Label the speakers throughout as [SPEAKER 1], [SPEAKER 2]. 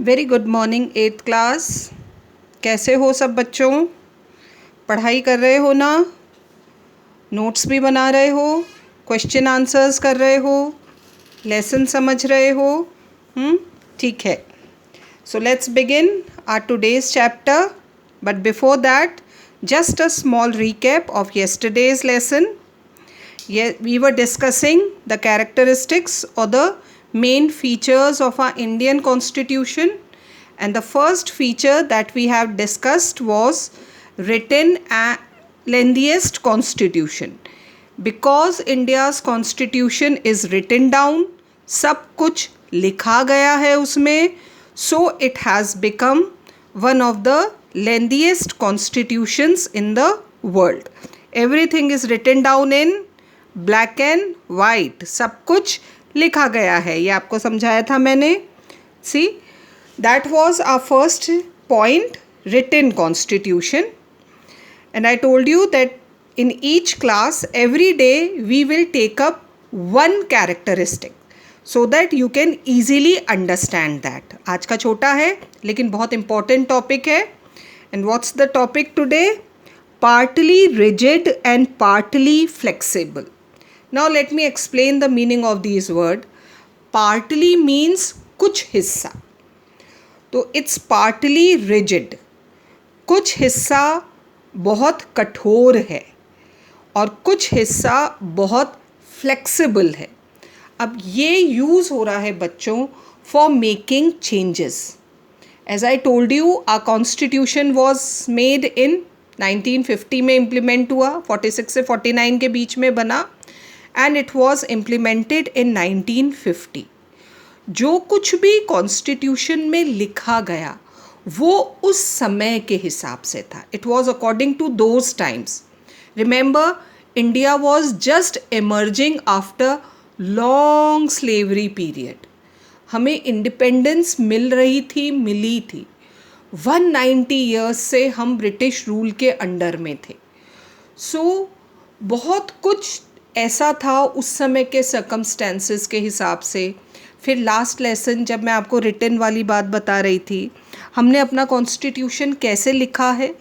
[SPEAKER 1] Very good morning eighth class. कैसे हो सब बच्चों? पढ़ाई कर रहे हो ना? नोट्स भी बना रहे हो? क्वेश्चन आंसर्स कर रहे हो? लेसन समझ रहे हो? ठीक है। So let's begin our today's chapter, but before that just a small recap of yesterday's lesson. We were discussing the characteristics or the main features of our Indian Constitution, and the first feature that we have discussed was written lengthiest constitution. Because India's constitution is written down, सब कुछ लिखा गया है उसमें, so it has become one of the lengthiest constitutions in the world. Everything is written down in black and white, सब कुछ लिखा गया है। ये आपको समझाया था मैंने। See that was our first point, written constitution. And I told you that in each class every day we will take up one characteristic so that you can easily understand that. आज का छोटा है लेकिन बहुत important topic है। And what's the topic today? Partly rigid and partly flexible. Now let me explain the meaning of these words. Partly means कुछ हिस्सा, तो it's partly rigid. कुछ हिस्सा बहुत कठोर है और कुछ हिस्सा बहुत फ्लेक्सिबल है। अब ये यूज़ हो रहा है बच्चों for making changes. As I told you, our constitution was made in 1950 में इम्प्लीमेंट हुआ, 46 से 49 के बीच में बना, and it was implemented in 1950. जो कुछ भी कॉन्स्टिट्यूशन में लिखा गया वो उस समय के हिसाब से था. It was according to those times. Remember, India was just emerging after long slavery period. हमें इंडिपेंडेंस मिली थी. 190 ईयर्स से हम ब्रिटिश रूल के अंडर में थे. सो बहुत कुछ ऐसा था उस समय के सर्कमस्टेंसेस के हिसाब से. फिर लास्ट लेसन जब मैं आपको रिटन वाली बात बता रही थी, हमने अपना कॉन्स्टिट्यूशन कैसे लिखा है.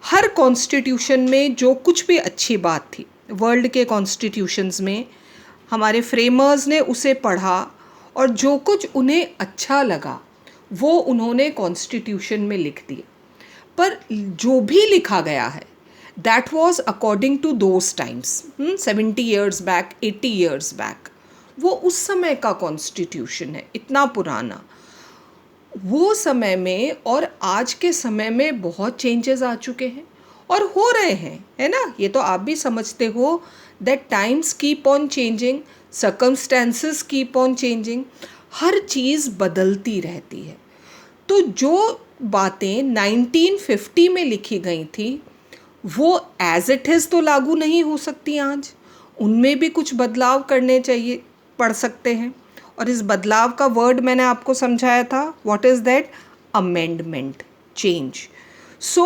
[SPEAKER 1] हर कॉन्स्टिट्यूशन में जो कुछ भी अच्छी बात थी वर्ल्ड के कॉन्स्टिट्यूशंस में, हमारे फ्रेमर्स ने उसे पढ़ा और जो कुछ उन्हें अच्छा लगा वो उन्होंने कॉन्स्टिट्यूशन में लिख दिया. पर जो भी लिखा गया है that was according to those times, 70 years back, 80 years back. वो उस समय का कॉन्स्टिट्यूशन है, इतना पुराना. वो समय में और आज के समय में बहुत चेंजेस आ चुके हैं और हो रहे हैं, है ना. ये तो आप भी समझते हो that times keep on changing, circumstances keep on changing. हर चीज़ बदलती रहती है. तो जो बातें 1950 में लिखी गई थी वो एज इट इज़ तो लागू नहीं हो सकती आज. उनमें भी कुछ बदलाव करने चाहिए, पढ़ सकते हैं. और इस बदलाव का वर्ड मैंने आपको समझाया था. What is that? Amendment, change. So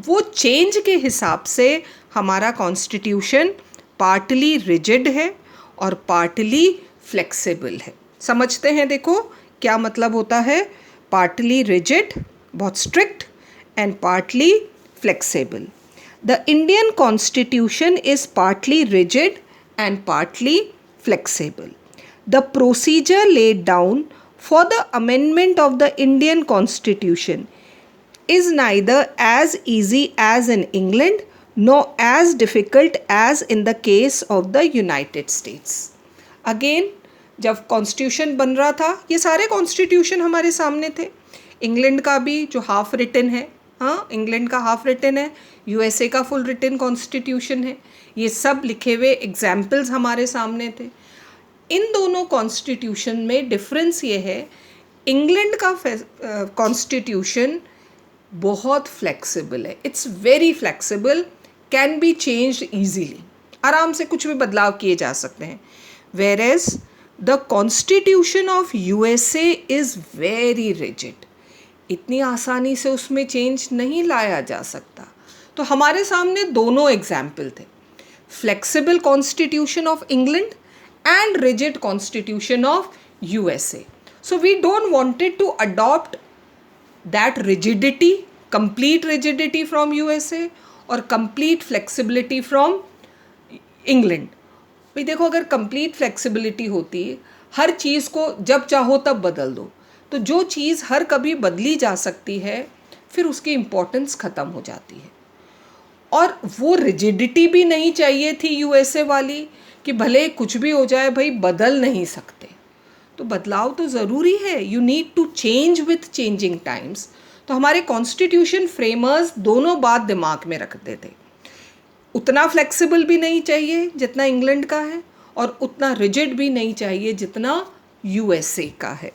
[SPEAKER 1] वो चेंज के हिसाब से हमारा कॉन्स्टिट्यूशन पार्टली रिजिड है और पार्टली फ्लेक्सिबल है. समझते हैं, देखो क्या मतलब होता है. पार्टली रिजिड, बहुत strict, and partly flexible. The Indian Constitution is partly rigid and partly flexible. The procedure laid down for the amendment of the Indian Constitution is neither as easy as in England nor as difficult as in the case of the United States. Again, जब constitution बन रहा था ये सारे constitution हमारे सामने थे. England का भी जो हाफ रिटन है, हाँ, इंग्लैंड का हाफ रिटन है, यूएसए का फुल रिटन कॉन्स्टिट्यूशन है. ये सब लिखे हुए एग्जाम्पल्स हमारे सामने थे. इन दोनों कॉन्स्टिट्यूशन में डिफरेंस ये है, इंग्लैंड का कॉन्स्टिट्यूशन बहुत फ्लेक्सिबल है. It's very flexible, can be changed easily. आराम से कुछ भी बदलाव किए जा सकते हैं. Whereas the constitution of USA is very rigid. इतनी आसानी से उसमें चेंज नहीं लाया जा सकता. तो हमारे सामने दोनों एग्जाम्पल थे, flexible constitution of England and rigid constitution of USA. So we don't wanted to adopt that rigidity, complete rigidity from USA और complete flexibility from England. भाई देखो, अगर कंप्लीट फ्लेक्सिबिलिटी होती, हर चीज़ को जब चाहो तब बदल दो, तो जो चीज़ हर कभी बदली जा सकती है फिर उसकी इम्पोर्टेंस ख़त्म हो जाती है. और वो रिजिडिटी भी नहीं चाहिए थी यूएसए वाली कि भले कुछ भी हो जाए भाई बदल नहीं सकते. तो बदलाव तो ज़रूरी है. You need to change with changing times. तो हमारे कॉन्स्टिट्यूशन फ्रेमर्स दोनों बात दिमाग में रखते थे. उतना फ्लेक्सिबल भी नहीं चाहिए जितना इंग्लैंड का है और उतना रिजिड भी नहीं चाहिए जितना यूएसए का है.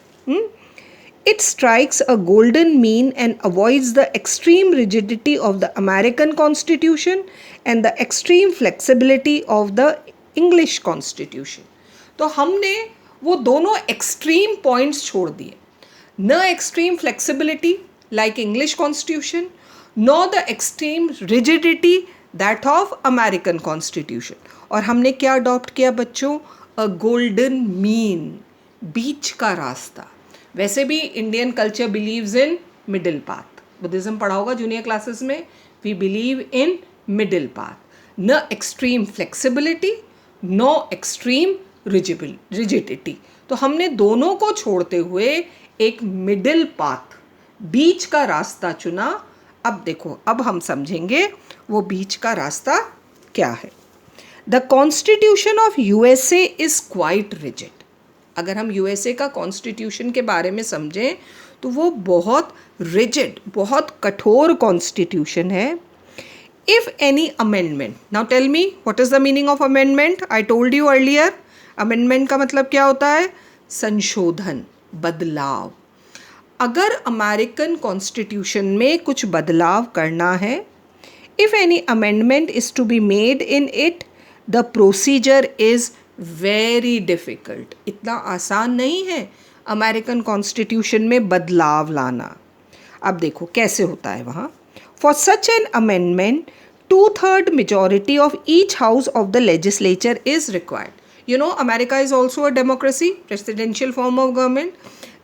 [SPEAKER 1] It strikes a golden mean and avoids the extreme rigidity of the American Constitution and the extreme flexibility of the English Constitution. तो हमने वो दोनों एक्सट्रीम पॉइंट्स छोड़ दिए. न extreme flexibility like English constitution, know the extreme rigidity that of American constitution. और हमने क्या अडॉप्ट किया बच्चों? अ गोल्डन मीन, बीच का रास्ता. वैसे भी Indian culture believes in middle path. Buddhism पढ़ा होगा जूनियर क्लासेस में. We believe in middle path. No extreme flexibility, no extreme rigidity. तो हमने दोनों को छोड़ते हुए एक मिडिल पाथ, बीच का रास्ता चुना. अब देखो, अब हम समझेंगे वो बीच का रास्ता क्या है. The constitution of USA is quite rigid. अगर हम यूएसए का कॉन्स्टिट्यूशन के बारे में समझें तो वो बहुत रिजिड, बहुत कठोर कॉन्स्टिट्यूशन है. If any amendment, now tell me what is the meaning of amendment. I told you earlier, amendment का मतलब क्या होता है? संशोधन, बदलाव. अगर अमेरिकन कॉन्स्टिट्यूशन में कुछ बदलाव करना है, if any amendment is to be made in it, the procedure is very difficult. इतना आसान नहीं है अमेरिकन कॉन्स्टिट्यूशन में बदलाव लाना. अब देखो कैसे होता है वहाँ. For such an amendment 2/3 majority of each house of the legislature is required. You know, America is also a democracy, presidential form of government.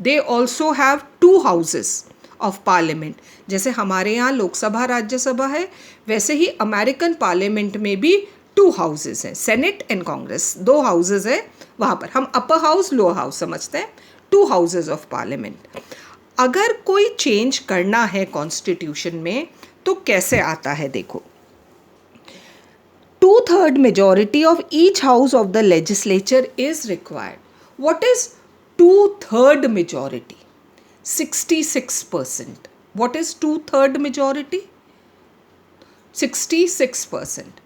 [SPEAKER 1] They also have 2 houses of parliament. जैसे हमारे यहाँ लोकसभा राज्यसभा है, वैसे ही अमेरिकन पार्लियामेंट में भी 2 houses हैं, senate and Congress. 2 houses हैं वहाँ पर. हम अपर हाउस लोअर हाउस समझते हैं. 2 हाउसेस ऑफ पार्लियामेंट. अगर कोई चेंज करना है कॉन्स्टिट्यूशन में तो कैसे आता है देखो. 2/3 majority of each house of the legislature is required. What is 2/3 majority? 66%. What is 2/3 majority? 66%.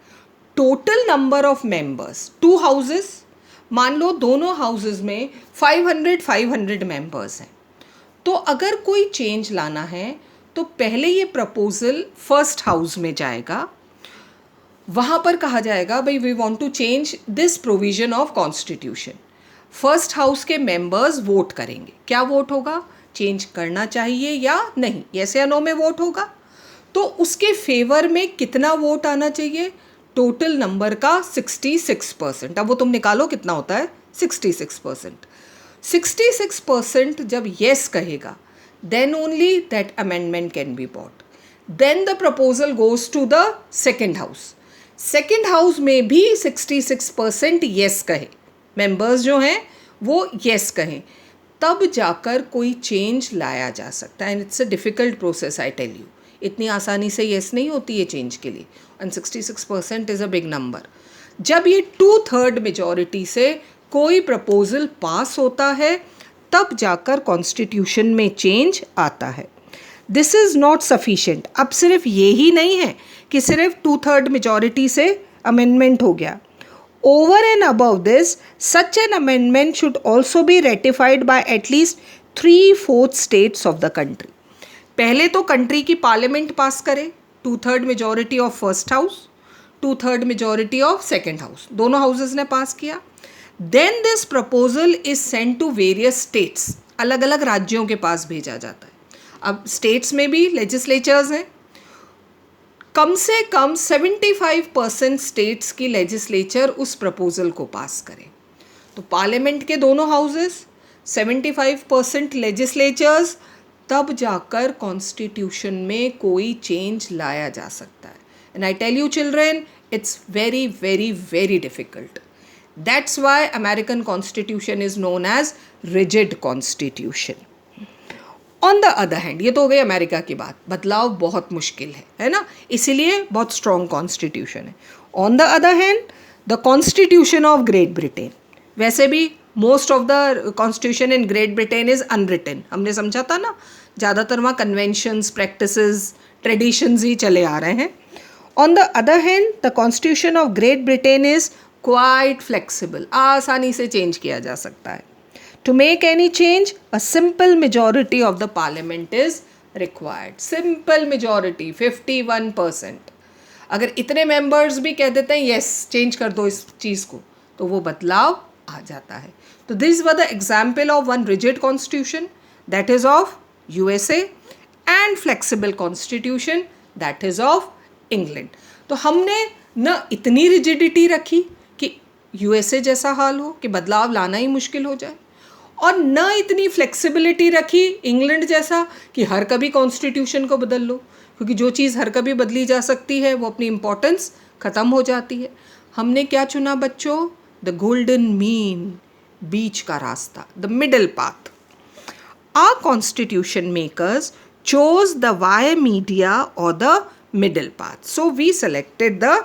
[SPEAKER 1] Total number of members, 2 houses. मान लो दोनों हाउसेस में 500 मेंबर्स हैं. तो अगर कोई चेंज लाना है तो पहले ये प्रपोजल फर्स्ट हाउस में जाएगा. वहाँ पर कहा जाएगा भाई we want to change this provision of constitution. First house के मेंबर्स वोट करेंगे. क्या वोट होगा? चेंज करना चाहिए या नहीं, यस या नो में वोट होगा. तो उसके फेवर में कितना वोट आना चाहिए? टोटल नंबर का 66%. अब वो तुम निकालो कितना होता है. 66%. 66% जब येस कहेगा then only that amendment can be bought. Then the proposal goes to the second house. Second house में भी 66% येस कहे, मेंबर्स जो हैं वो येस कहें, तब जाकर कोई चेंज लाया जा सकता है. And it's a difficult process, I tell you. इतनी आसानी से येस नहीं होती है चेंज के लिए. And 66% is a big number. जब ये 2/3 मेजॉरिटी से कोई प्रपोजल पास होता है तब जाकर कॉन्स्टिट्यूशन में चेंज आता है. This is not sufficient. अब सिर्फ ये ही नहीं है कि सिर्फ 2/3 मेजॉरिटी से अमेंडमेंट हो गया. Over and above this, such an amendment should also be ratified by at least 3/4 states of the country. पहले तो कंट्री की पार्लियामेंट पास करे, 2/3 majority of first house, 2/3 majority of second house, दोनों हाउसेस ने pass किया. Then this proposal is sent to various states. अलग अलग राज्यों के पास भेजा जाता है. अब स्टेट्स में भी लेजिस्लेचर्स हैं. कम से कम 75% स्टेट्स की लेजिस्लेचर उस प्रपोजल को पास करें. तो पार्लियामेंट के दोनों हाउसेस, 75% लेजिस्लेचर्स, तब जाकर कॉन्स्टिट्यूशन में कोई चेंज लाया जा सकता है. And I tell you children, it's very very very difficult. That's why American Constitution is known as rigid constitution. On the other hand, ये तो हो गई अमेरिका की बात, बदलाव बहुत मुश्किल है ना, इसीलिए बहुत स्ट्रॉन्ग कॉन्स्टिट्यूशन है. On the other hand, the constitution of great Britain, वैसे भी most of the constitution in great Britain is unwritten. हमने समझा था ना, ज़्यादातर वहाँ कन्वेंशंस, प्रैक्टिसेस, ट्रेडिशंस ही चले आ रहे हैं. On the other hand, the Constitution of Great Britain is quite flexible. आसानी से चेंज किया जा सकता है. To make any change, a simple majority of the parliament is required. Simple majority, 51%. अगर इतने members भी कह देते हैं yes, change कर दो इस चीज़ को, तो वो बदलाव आ जाता है. तो these were the example of one rigid constitution, that is of USA, and flexible constitution, that is of England. तो हमने न इतनी रिजिडिटी रखी कि यूएसए जैसा हाल हो, कि बदलाव लाना ही मुश्किल हो जाए, और न इतनी फ्लेक्सिबिलिटी रखी इंग्लैंड जैसा कि हर कभी कॉन्स्टिट्यूशन को बदल लो, क्योंकि जो चीज़ हर कभी बदली जा सकती है वो अपनी इम्पोर्टेंस ख़त्म हो जाती है. हमने क्या चुना बच्चों? द गोल्डन मीन, बीच का रास्ता, the middle path. Our constitution makers chose the via media और the middle path. So we selected the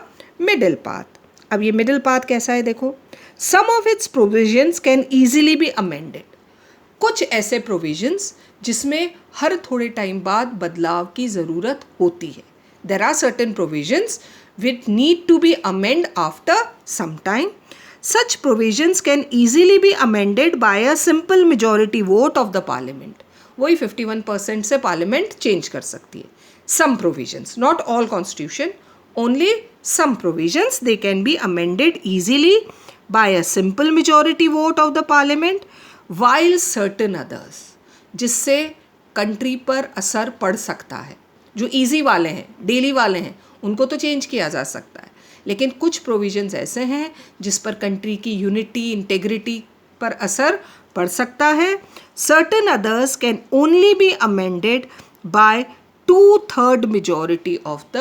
[SPEAKER 1] middle path. अब ये मिडल पाथ कैसा है देखो. Some of its provisions can easily be amended. कुछ ऐसे प्रोविजंस जिसमें हर थोड़े टाइम बाद बदलाव की ज़रूरत होती है. There are certain provisions which need to be amend after some time. Such provisions can easily be amended by a simple majority vote of the parliament. वही 51% से पार्लियामेंट चेंज कर सकती है. Some provisions, not all constitution, only some provisions, they can be amended easily by a simple majority vote of the parliament, while certain others, जिससे country पर असर पड़ सकता है, जो इजी वाले हैं, डेली वाले हैं, उनको तो चेंज किया जा सकता है. लेकिन कुछ प्रोविजंस ऐसे हैं जिस पर कंट्री की यूनिटी, इंटेग्रिटी पर असर पड़ सकता है. Certain others can only be amended by 2/3 majority of the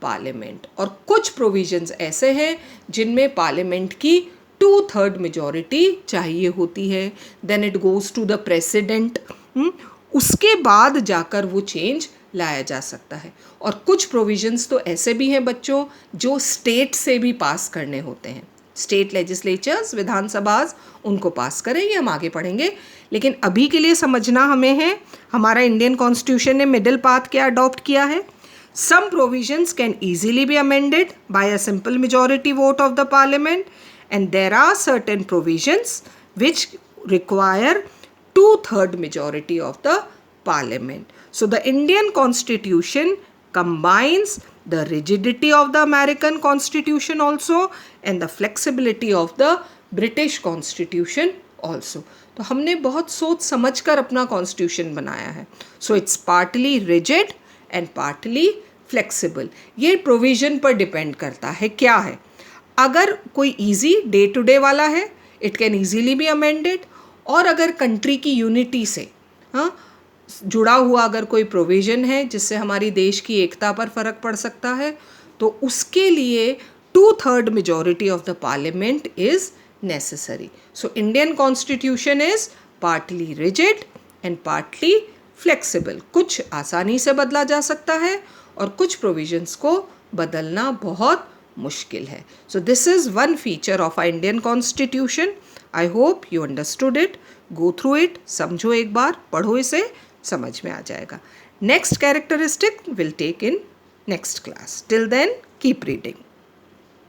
[SPEAKER 1] parliament. और कुछ प्रोविजंस ऐसे हैं जिनमें पार्लियामेंट की 2/3 मेजॉरिटी चाहिए होती है. Then it goes to the president. उसके बाद जाकर वो चेंज लाया जा सकता है. और कुछ प्रोविजंस तो ऐसे भी हैं बच्चों जो स्टेट से भी पास करने होते हैं. स्टेट लेजिस्लेचर्स, विधानसभाज, उनको पास करें, ये हम आगे पढ़ेंगे. लेकिन अभी के लिए समझना हमें है, हमारा इंडियन कॉन्स्टिट्यूशन ने मिडिल पाथ क्या अडॉप्ट किया है. Some provisions can easily be amended by a simple majority vote of the parliament, and there are certain provisions which require 2/3 majority of the parliament. So the Indian constitution combines the rigidity of the American constitution also and the flexibility of the British constitution also. तो हमने बहुत सोच समझ कर अपना constitution बनाया है. So it's partly rigid and partly flexible. ये प्रोविजन पर डिपेंड करता है क्या है. अगर कोई ईजी डे टू डे वाला है, it can easily be amended. और अगर कंट्री की यूनिटी से जुड़ा हुआ अगर कोई प्रोविज़न है जिससे हमारी देश की एकता पर फ़र्क पड़ सकता है, तो उसके लिए 2/3 majority of the parliament is necessary. So Indian constitution is partly rigid and partly flexible. कुछ आसानी से बदला जा सकता है और कुछ प्रोविजंस को बदलना बहुत मुश्किल है. So this is one feature of our Indian constitution. I hope you understood it. Go through it, समझो एक बार, पढ़ो इसे, समझ में आ जाएगा. Next characteristic will take in next class. Till then keep reading.